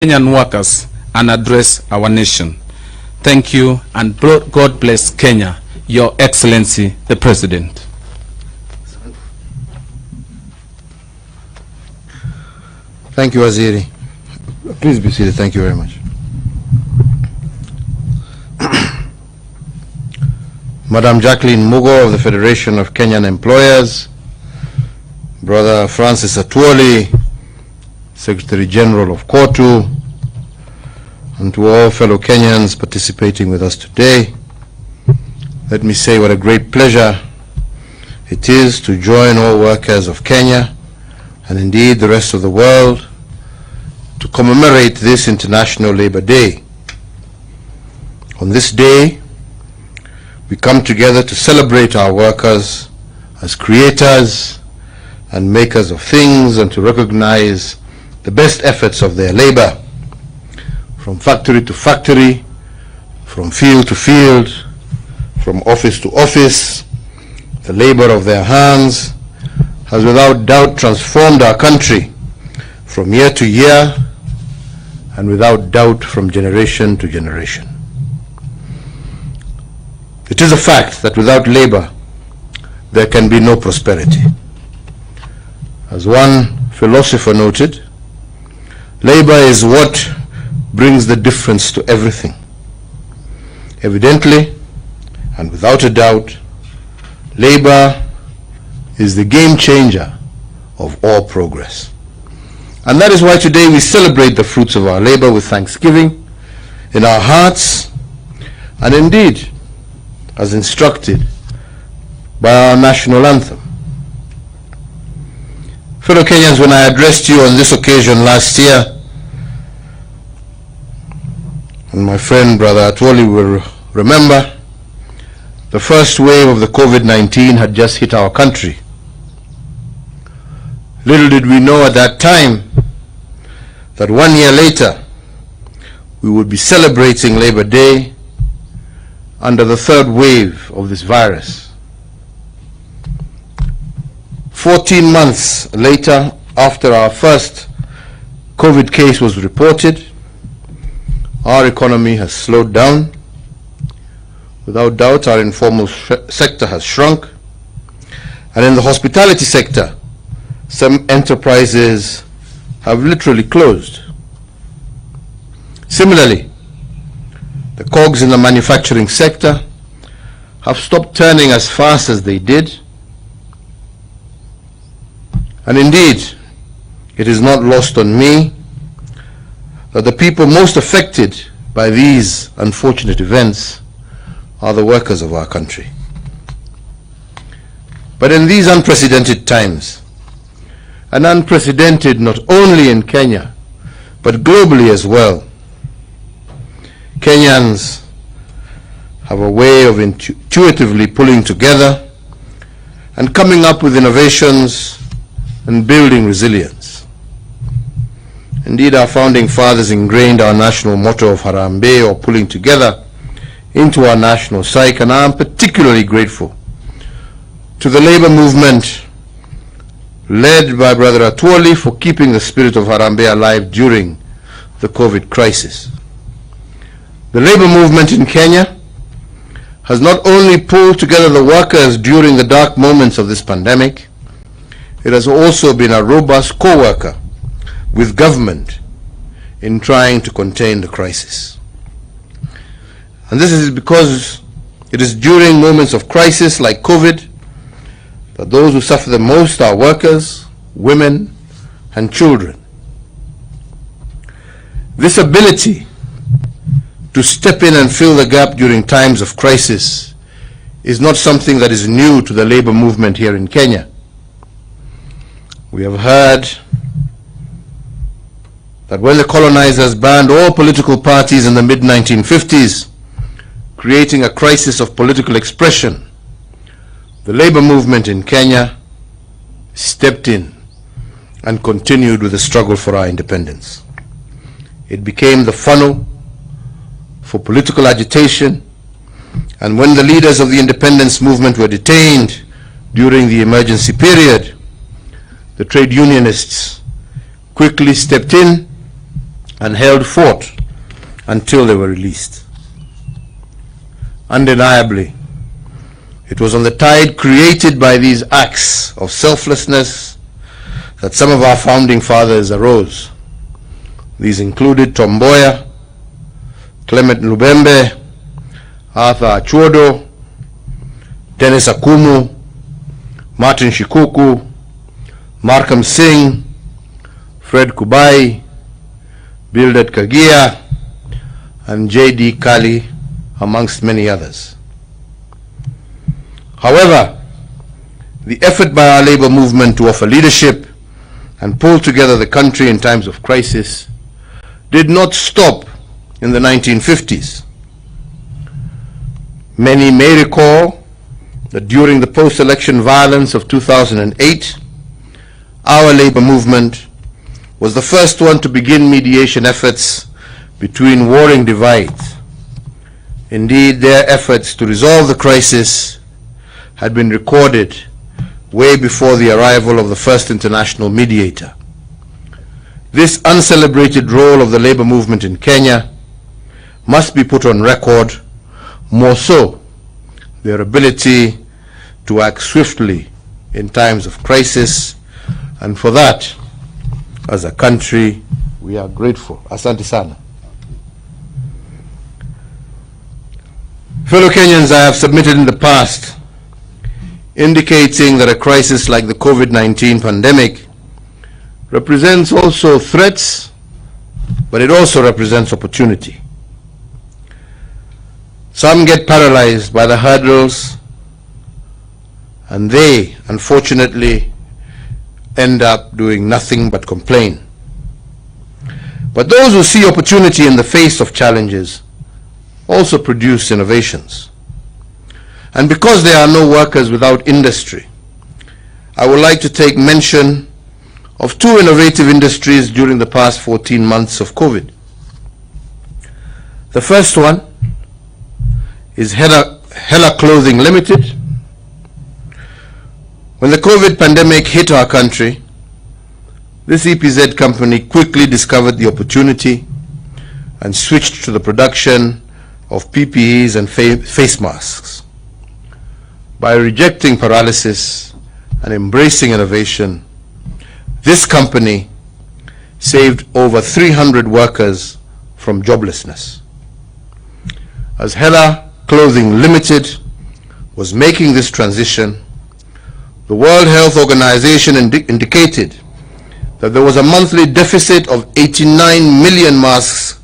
Kenyan workers and address our nation. Thank you, and God bless Kenya, Your Excellency, the President. Thank you, Waziri. Please be seated. Thank you very much. Madam Jacqueline Mugo of the Federation of Kenyan Employers, Brother Francis Atwoli, Secretary General of KOTU, and to all fellow Kenyans participating with us today, let me say what a great pleasure it is to join all workers of Kenya and indeed the rest of the world to commemorate this International Labour Day. On this day, we come together to celebrate our workers as creators and makers of things and to recognize the best efforts of their labor, from factory to factory, from field to field, from office to office. The labor of their hands has without doubt transformed our country from year to year and without doubt from generation to generation. It is a fact that without labor there can be no prosperity. As one philosopher noted, labor is what brings the difference to everything. Evidently, and without a doubt, labor is the game changer of all progress. And that is why today we celebrate the fruits of our labor with thanksgiving in our hearts, and indeed, as instructed by our national anthem. Fellow Kenyans, when I addressed you on this occasion last year, and my friend Brother Atwoli will remember, the first wave of the COVID-19 had just hit our country. Little did we know at that time that 1 year later we would be celebrating Labor Day under the third wave of this virus. 14 months later, after our first COVID case was reported, our economy has slowed down. Without doubt, our informal sector has shrunk. And in the hospitality sector, some enterprises have literally closed. Similarly, the cogs in the manufacturing sector have stopped turning as fast as they did. And indeed, it is not lost on me that the people most affected by these unfortunate events are the workers of our country. But in these unprecedented times, and unprecedented not only in Kenya, but globally as well, Kenyans have a way of intuitively pulling together and coming up with innovations and building resilience. Indeed, our founding fathers ingrained our national motto of Harambee, or pulling together, into our national psyche, and I am particularly grateful to the labor movement led by Brother Atwoli for keeping the spirit of Harambee alive during the COVID crisis. The labor movement in Kenya has not only pulled together the workers during the dark moments of this pandemic, it has also been a robust co-worker with government in trying to contain the crisis. And this is because it is during moments of crisis like COVID that those who suffer the most are workers, women, and children. This ability to step in and fill the gap during times of crisis is not something that is new to the labor movement here in Kenya. We have heard that when the colonizers banned all political parties in the mid-1950s, creating a crisis of political expression, the labor movement in Kenya stepped in and continued with the struggle for our independence. It became the funnel for political agitation, and when the leaders of the independence movement were detained during the emergency period, the trade unionists quickly stepped in and held fort until they were released. Undeniably, it was on the tide created by these acts of selflessness that some of our founding fathers arose. These included Tom Mboya, Clement Lubembe, Arthur Achuodo, Dennis Akumu, Martin Shikuku, Markham Singh, Fred Kubai, Bildad Kagia, and J.D. Kali, amongst many others. However, the effort by our labor movement to offer leadership and pull together the country in times of crisis did not stop in the 1950s. Many may recall that during the post-election violence of 2008, our labor movement was the first one to begin mediation efforts between warring divides. Indeed, their efforts to resolve the crisis had been recorded way before the arrival of the first international mediator. This uncelebrated role of the labor movement in Kenya must be put on record, more so their ability to act swiftly in times of crisis, and for that, as a country, we are grateful. Asante sana. Fellow Kenyans, I have submitted in the past indicating that a crisis like the COVID-19 pandemic represents also threats, but it also represents opportunity. Some get paralyzed by the hurdles, and they, unfortunately, end up doing nothing but complain. But those who see opportunity in the face of challenges also produce innovations. And because there are no workers without industry, I would like to take mention of two innovative industries during the past 14 months of COVID. The first one is Hela Clothing Limited. When the COVID pandemic hit our country, this EPZ company quickly discovered the opportunity and switched to the production of PPEs and face masks. By rejecting paralysis and embracing innovation, this company saved over 300 workers from joblessness. As Hela Clothing Limited was making this transition, the World Health Organization indicated that there was a monthly deficit of 89 million masks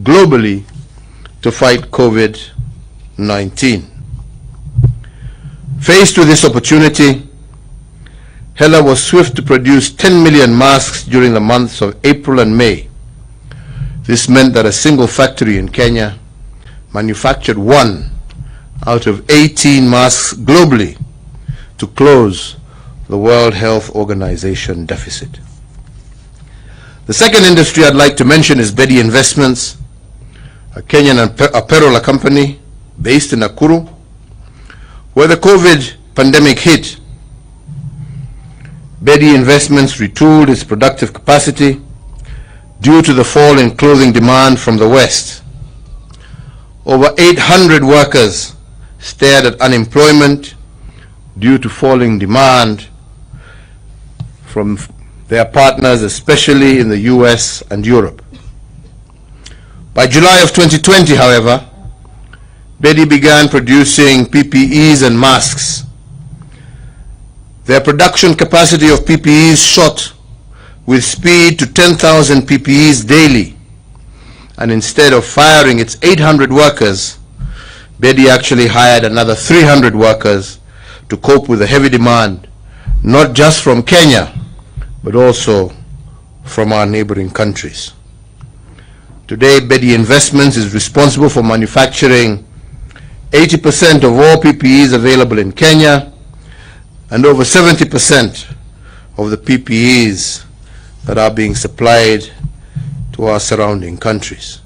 globally to fight COVID-19. Faced with this opportunity, Hela was swift to produce 10 million masks during the months of April and May. This meant that a single factory in Kenya manufactured 1 out of 18 masks globally to close the World Health Organization deficit. The second industry I'd like to mention is Bedi Investments, a Kenyan apparel company based in Nakuru, where the COVID pandemic hit. Bedi Investments retooled its productive capacity due to the fall in clothing demand from the West. Over 800 workers stared at unemployment due to falling demand from their partners, especially in the US and Europe. By July of 2020, however, Bedi began producing PPEs and masks. Their production capacity of PPEs shot with speed to 10,000 PPEs daily, and instead of firing its 800 workers, Bedi actually hired another 300 workers to cope with the heavy demand, not just from Kenya, but also from our neighboring countries. Today, Bedi Investments is responsible for manufacturing 80% of all PPEs available in Kenya and over 70% of the PPEs that are being supplied to our surrounding countries.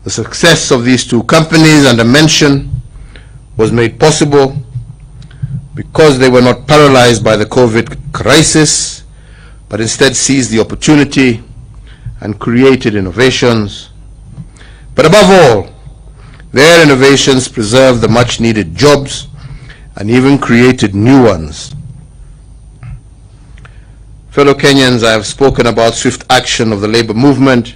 The success of these two companies under mention was made possible because they were not paralyzed by the COVID crisis, but instead seized the opportunity and created innovations. But above all, their innovations preserved the much-needed jobs and even created new ones. Fellow Kenyans, I have spoken about swift action of the labor movement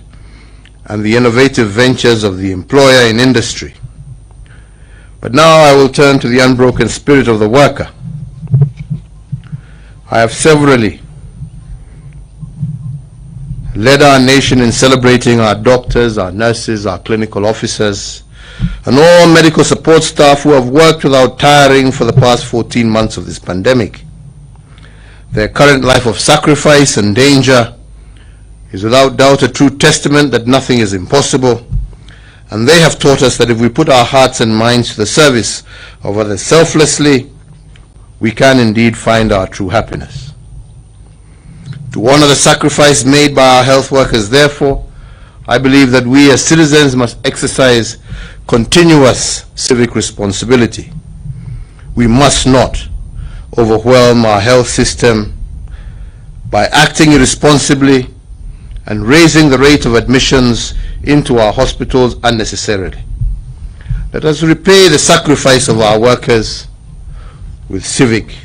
and the innovative ventures of the employer in industry. But now I will turn to the unbroken spirit of the worker. I have severally led our nation in celebrating our doctors, our nurses, our clinical officers, and all medical support staff who have worked without tiring for the past 14 months of this pandemic. Their current life of sacrifice and danger is without doubt a true testament that nothing is impossible, and they have taught us that if we put our hearts and minds to the service of others selflessly, we can indeed find our true happiness. To honor the sacrifice made by our health workers, therefore, I believe that we as citizens must exercise continuous civic responsibility. We must not overwhelm our health system by acting irresponsibly and raising the rate of admissions into our hospitals unnecessarily. Let us repay the sacrifice of our workers with civic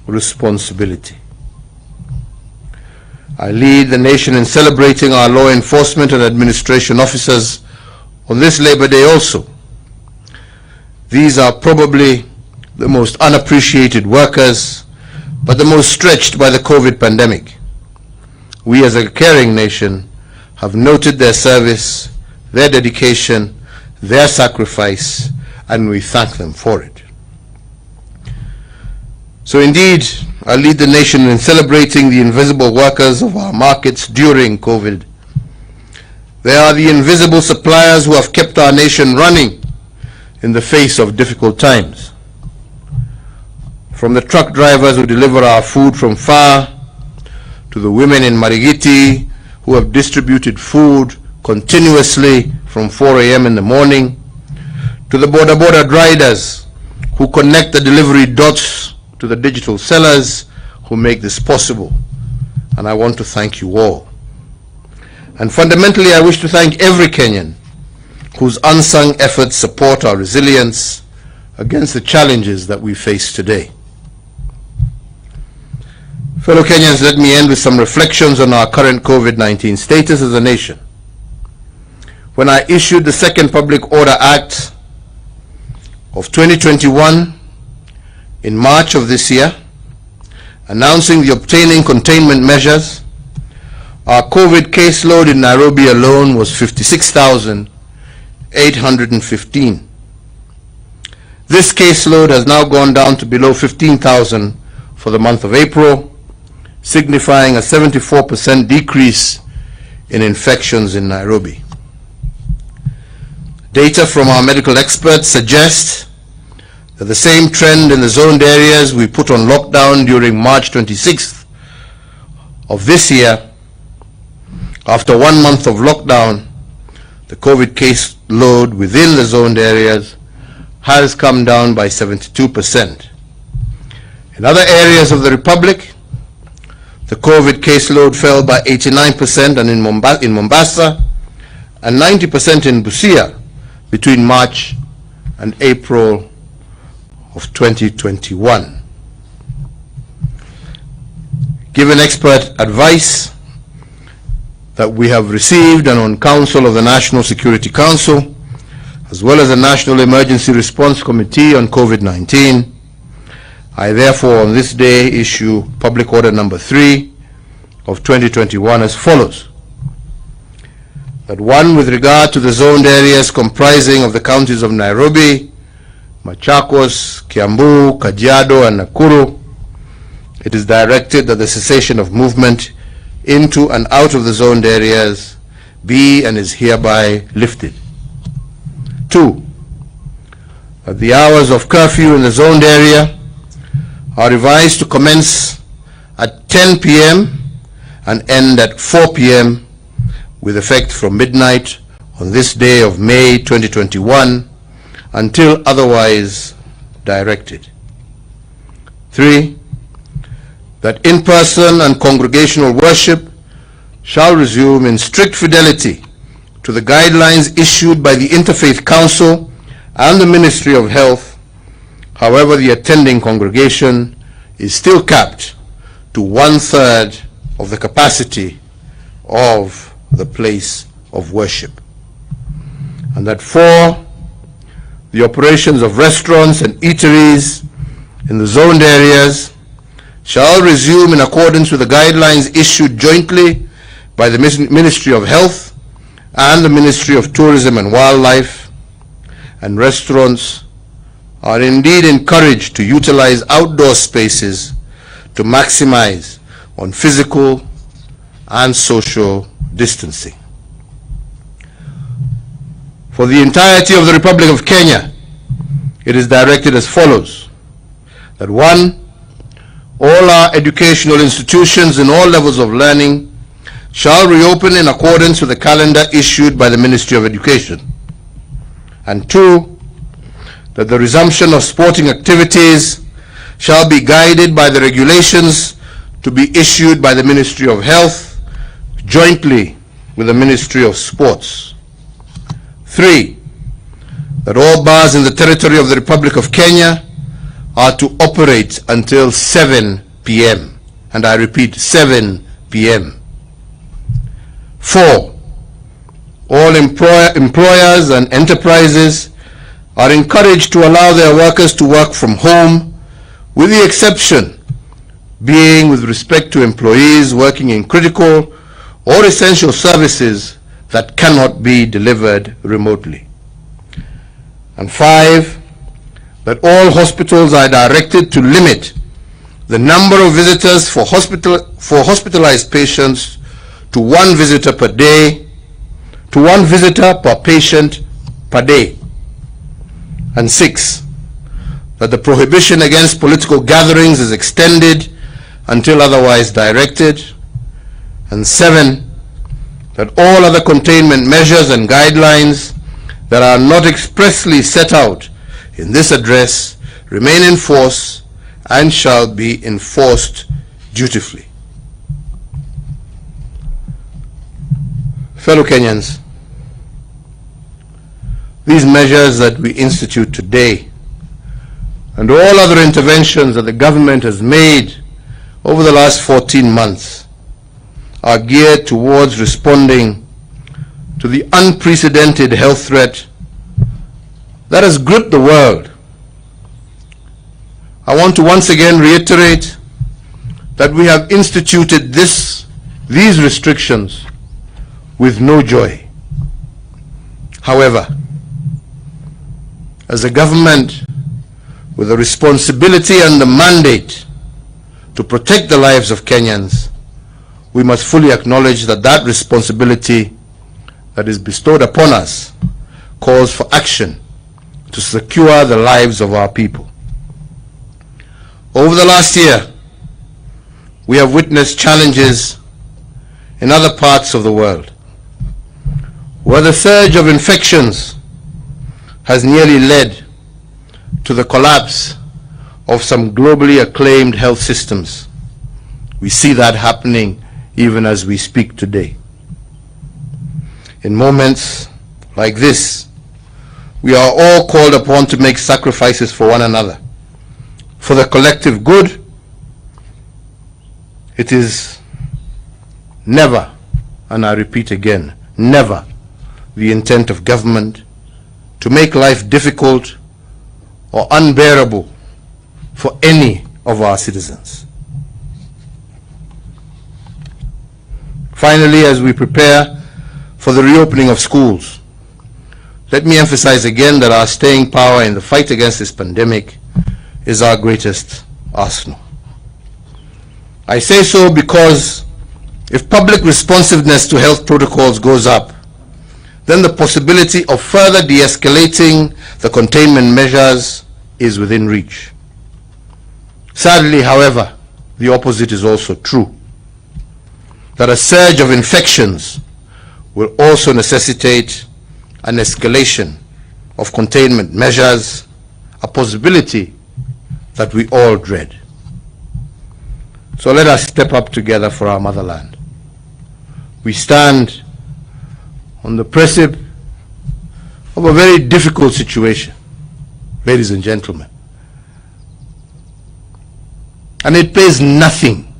responsibility. I lead the nation in celebrating our law enforcement and administration officers on this Labor Day also. These are probably the most unappreciated workers, but the most stretched by the COVID pandemic. We as a caring nation have noted their service, their dedication, their sacrifice, and we thank them for it. So indeed, I lead the nation in celebrating the invisible workers of our markets during COVID. They are the invisible suppliers who have kept our nation running in the face of difficult times. From the truck drivers who deliver our food from far, to the women in Marigiti who have distributed food continuously from 4 a.m. in the morning, to the border riders who connect the delivery dots to the digital sellers who make this possible. And I want to thank you all. And fundamentally, I wish to thank every Kenyan whose unsung efforts support our resilience against the challenges that we face today. Fellow Kenyans, let me end with some reflections on our current COVID-19 status as a nation. When I issued the Second Public Order Act of 2021 in March of this year, announcing the obtaining containment measures, our COVID caseload in Nairobi alone was 56,815. This caseload has now gone down to below 15,000 for the month of April, signifying a 74% decrease in infections in Nairobi. Data from our medical experts suggest that the same trend in the zoned areas we put on lockdown during March 26th of this year. After 1 month of lockdown, the COVID case load within the zoned areas has come down by 72%. In other areas of the Republic, the COVID caseload fell by 89% and in Mombasa and 90% in Busia between March and April of 2021. Given expert advice that we have received and on counsel of the National Security Council, as well as the National Emergency Response Committee on COVID-19, I therefore on this day issue Public Order Number 3 of 2021 as follows. That one, with regard to the zoned areas comprising of the counties of Nairobi, Machakos, Kiambu, Kajiado, and Nakuru, it is directed that the cessation of movement into and out of the zoned areas be and is hereby lifted. 2, that the hours of curfew in the zoned area are revised to commence at 10 p.m. and end at 4 p.m. with effect from midnight on this day of May 2021 until otherwise directed. 3, that in-person and congregational worship shall resume in strict fidelity to the guidelines issued by the Interfaith Council and the Ministry of Health. However, the attending congregation is still capped to 1/3 of the capacity of the place of worship. And that 4, the operations of restaurants and eateries in the zoned areas shall resume in accordance with the guidelines issued jointly by the Ministry of Health and the Ministry of Tourism and Wildlife, and restaurants are indeed encouraged to utilize outdoor spaces to maximize on physical and social distancing. For the entirety of the Republic of Kenya, it is directed as follows: that 1, all our educational institutions in all levels of learning shall reopen in accordance with the calendar issued by the Ministry of Education. And 2, that the resumption of sporting activities shall be guided by the regulations to be issued by the Ministry of Health jointly with the Ministry of Sports. 3, that all bars in the territory of the Republic of Kenya are to operate until 7 p.m. And I repeat, 7 p.m. 4, all employers and enterprises are encouraged to allow their workers to work from home, with the exception being with respect to employees working in critical or essential services that cannot be delivered remotely. And 5, that all hospitals are directed to limit the number of visitors for hospitalized patients to 1 visitor per day, to 1 visitor per patient per day. And 6, that the prohibition against political gatherings is extended until otherwise directed. And 7, that all other containment measures and guidelines that are not expressly set out in this address remain in force and shall be enforced dutifully. Fellow Kenyans, these measures that we institute today and all other interventions that the government has made over the last 14 months are geared towards responding to the unprecedented health threat that has gripped the world. I want to once again reiterate that we have instituted these restrictions with no joy. However, as a government with the responsibility and the mandate to protect the lives of Kenyans, we must fully acknowledge that that responsibility that is bestowed upon us calls for action to secure the lives of our people. Over the last year, we have witnessed challenges in other parts of the world, where the surge of infections has nearly led to the collapse of some globally acclaimed health systems. We see that happening even as we speak today. In moments like this, we are all called upon to make sacrifices for one another, for the collective good. It is never, and I repeat again, never the intent of government to make life difficult or unbearable for any of our citizens. Finally, as we prepare for the reopening of schools, let me emphasize again that our staying power in the fight against this pandemic is our greatest arsenal. I say so because if public responsiveness to health protocols goes up, then the possibility of further de-escalating the containment measures is within reach. Sadly, however, the opposite is also true, that a surge of infections will also necessitate an escalation of containment measures, a possibility that we all dread. So let us step up together for our motherland. We stand on the precipice of a very difficult situation, ladies and gentlemen. And it pays nothing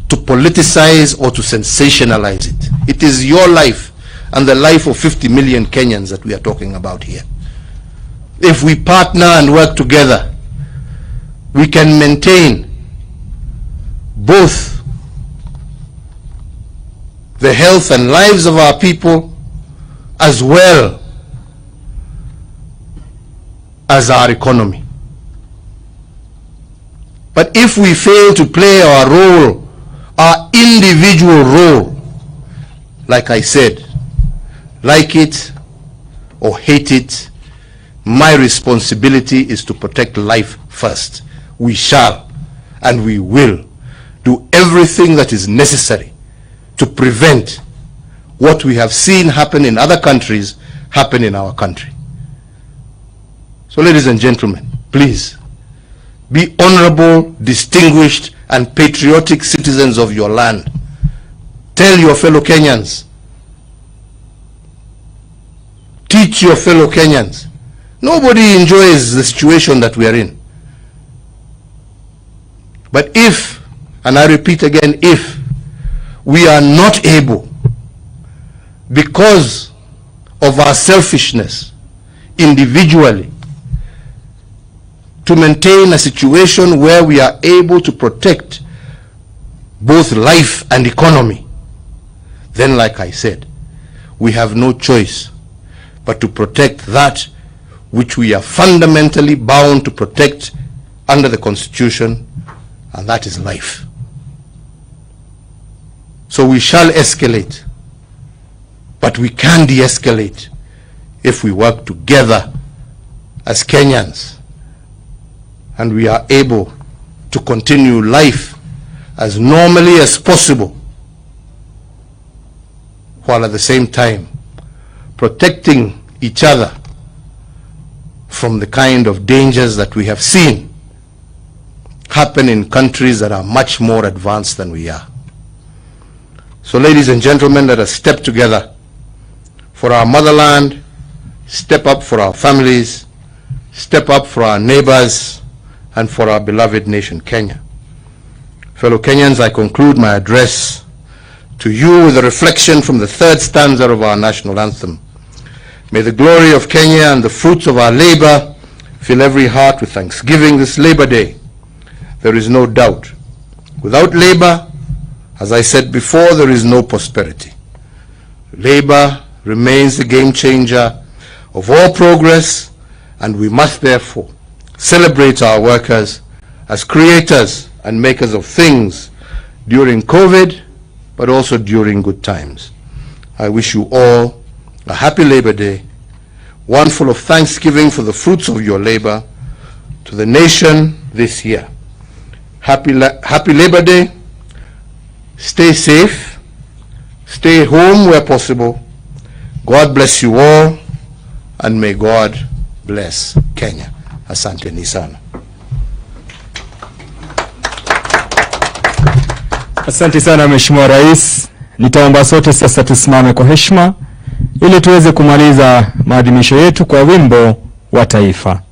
to politicize or to sensationalize it. It is your life and the life of 50 million Kenyans that we are talking about here. If we partner and work together, we can maintain both the health and lives of our people as well as our economy. But if we fail to play our role, our individual role, like I said, like it or hate it, my responsibility is to protect life first. We shall and we will do everything that is necessary to prevent what we have seen happen in other countries happen in our country. So ladies and gentlemen, please be honorable, distinguished, and patriotic citizens of your land. Tell your fellow Kenyans. Teach your fellow Kenyans. Nobody enjoys the situation that we are in. But if, and I repeat again, if we are not able, because of our selfishness, individually, to maintain a situation where we are able to protect both life and economy, then like I said, we have no choice but to protect that which we are fundamentally bound to protect under the Constitution, and that is life. So we shall escalate, but we can de-escalate if we work together as Kenyans and we are able to continue life as normally as possible, while at the same time protecting each other from the kind of dangers that we have seen happen in countries that are much more advanced than we are. So ladies and gentlemen, let us step together for our motherland, step up for our families, step up for our neighbors, and for our beloved nation, Kenya. Fellow Kenyans, I conclude my address to you with a reflection from the third stanza of our national anthem. May the glory of Kenya and the fruits of our labor fill every heart with thanksgiving this Labor Day. There is no doubt, without labor, as I said before, there is no prosperity. Labor remains the game changer of all progress, and we must therefore celebrate our workers as creators and makers of things during COVID, but also during good times. I wish you all a happy Labor Day, one full of thanksgiving for the fruits of your labor to the nation this year. Happy Labor Day. Stay safe. Stay home where possible. God bless you all, and may God bless Kenya. Asanteni sana. Asante sana Mheshimiwa Rais. Nitaomba sote sasa tusimame kwa heshima ili tuweze kumaliza maadhimisho yetu kwa wimbo wa taifa.